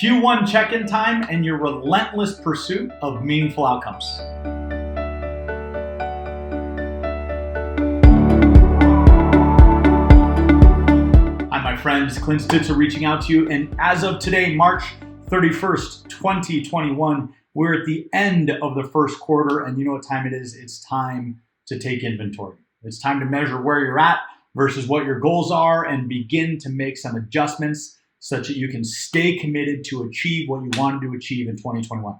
Q1 check-in time and your relentless pursuit of meaningful outcomes. Hi, my friends. Clint Stitzer reaching out to you. And as of today, March 31st, 2021, we're at the end of the first quarter. And you know what time it is? It's time to take inventory. It's time to measure where you're at versus what your goals are and begin to make some adjustments such that you can stay committed to achieve what you wanted to achieve in 2021.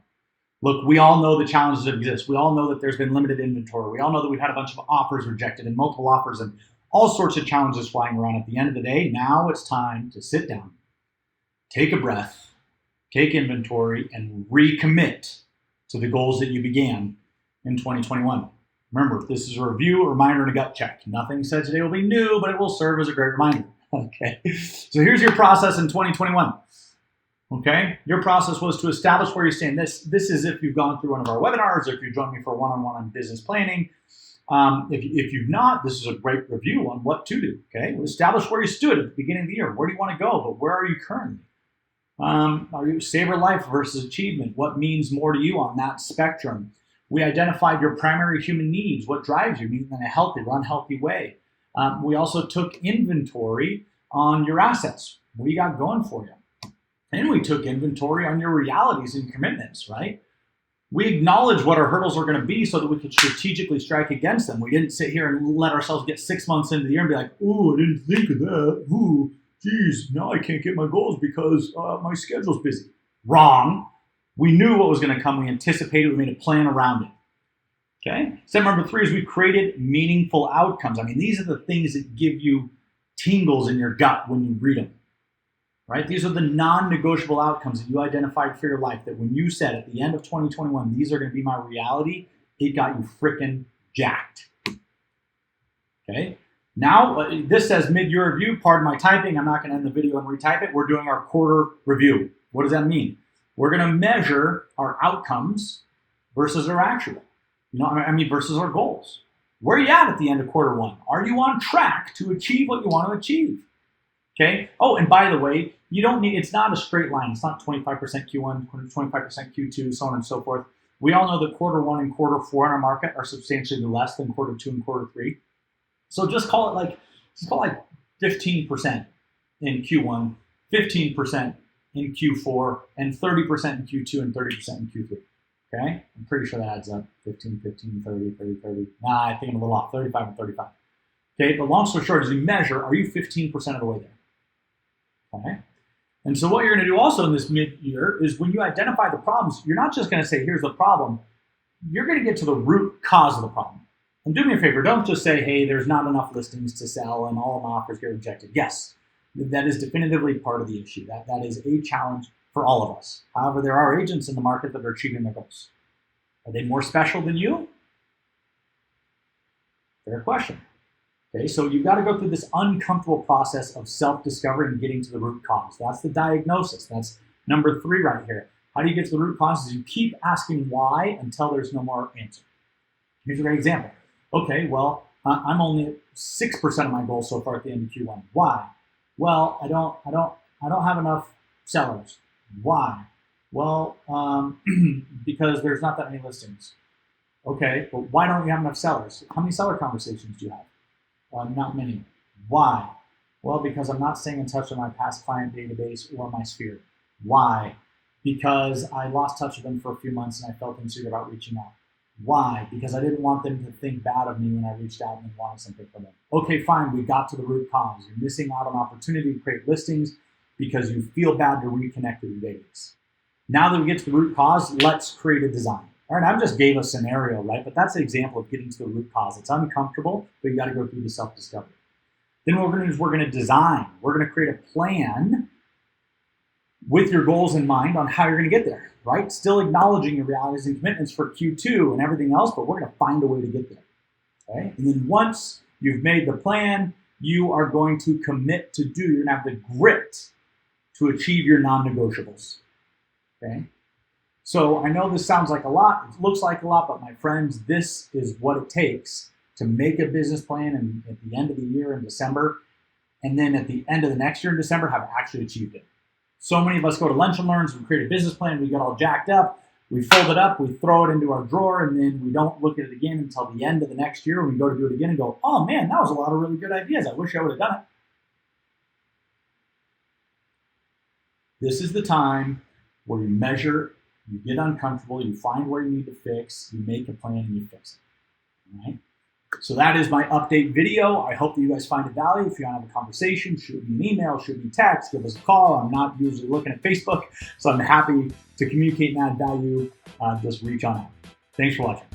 Look, we all know the challenges that exist. We all know that there's been limited inventory. We all know that we've had a bunch of offers rejected and multiple offers and all sorts of challenges flying around. At the end of the day, now it's time to sit down, take a breath, take inventory, and recommit to the goals that you began in 2021. Remember, this is a review, a reminder, and a gut check. Nothing said today will be new, but it will serve as a great reminder. Okay, so here's your process in 2021. Okay, your process was to establish where you stand. This is if you've gone through one of our webinars, or if you joined me for a one-on-one on business planning. If you've not, this is a great review on what to do. Okay, establish where you stood at the beginning of the year. Where do you want to go? But where are you currently? Are you savor life versus achievement? What means more to you on that spectrum? We identified your primary human needs. What drives you? Meaning in a healthy or unhealthy way. We also took inventory on your assets. What you got going for you? And we took inventory on your realities and commitments, right? We acknowledged what our hurdles are going to be so that we could strategically strike against them. We didn't sit here and let ourselves get 6 months into the year and be like, "Ooh, I didn't think of that. Ooh, geez, now I can't get my goals because my schedule's busy." Wrong. We knew what was going to come. We anticipated. We made a plan around it. Okay. Step number 3 is we created meaningful outcomes. I mean, these are the things that give you tingles in your gut when you read them, right? These are the non-negotiable outcomes that you identified for your life that when you said at the end of 2021, these are going to be my reality, it got you freaking jacked. Okay. Now, this says mid-year review. Pardon my typing. I'm not going to end the video and retype it. We're doing our quarter review. What does that mean? We're going to measure our outcomes versus our actual. Versus our goals. Where are you at the end of quarter one? Are you on track to achieve what you want to achieve? Okay. Oh, and by the way, it's not a straight line. It's not 25% Q1, 25% Q2, so on and so forth. We all know that quarter one and quarter four in our market are substantially less than quarter two and quarter three. So just call it like 15% in Q1, 15% in Q4, and 30% in Q2 and 30% in Q3. Okay, I'm pretty sure that adds up. 15, 15, 30, 30, 30. Nah, I think I'm a little off. 35 and 35. Okay, but long story short, as you measure, are you 15% of the way there? Okay, and so what you're going to do also in this mid-year is when you identify the problems, you're not just going to say, here's the problem. You're going to get to the root cause of the problem. And do me a favor, don't just say, hey, there's not enough listings to sell and all of my offers get rejected. Yes, that is definitively part of the issue. That is a challenge for all of us. However, there are agents in the market that are achieving their goals. Are they more special than you? Fair question. Okay, so you've got to go through this uncomfortable process of self-discovery and getting to the root cause. That's the diagnosis. That's number 3 right here. How do you get to the root cause? Is you keep asking why until there's no more answer. Here's a great example. Okay, well, I'm only at 6% of my goal so far at the end of Q1. Why? Well, I don't have enough sellers. Why? Well, because there's not that many listings. Okay, but why don't you have enough sellers? How many seller conversations do you have? Not many. Why? Well, because I'm not staying in touch with my past client database or my sphere. Why? Because I lost touch with them for a few months and I felt insecure about reaching out. Why? Because I didn't want them to think bad of me when I reached out and wanted something from them. Okay, fine, we got to the root cause. You're missing out on opportunity to create listings because you feel bad to reconnect with your database. Now that we get to the root cause, let's create a design. All right, I just gave a scenario, right? But that's an example of getting to the root cause. It's uncomfortable, but you got to go through the self-discovery. Then what we're going to do is we're going to design. We're going to create a plan with your goals in mind on how you're going to get there, right? Still acknowledging your realities and commitments for Q2 and everything else, but we're going to find a way to get there, okay? And then once you've made the plan, you are going to commit to do, you're going to have the grit to achieve your non-negotiables, okay? So I know this sounds like a lot, it looks like a lot, but my friends, this is what it takes to make a business plan and at the end of the year in December, and then at the end of the next year in December, have actually achieved it. So many of us go to lunch and learns, we create a business plan, we get all jacked up, we fold it up, we throw it into our drawer, and then we don't look at it again until the end of the next year. We go to do it again and go, oh man, that was a lot of really good ideas. I wish I would have done it. This is the time where you measure, you get uncomfortable, you find where you need to fix, you make a plan, and you fix it. All right? So that is my update video. I hope that you guys find it valuable. If you want to have a conversation, shoot me an email, shoot me a text, give us a call. I'm not usually looking at Facebook, so I'm happy to communicate and add value. Just reach on out. Thanks for watching.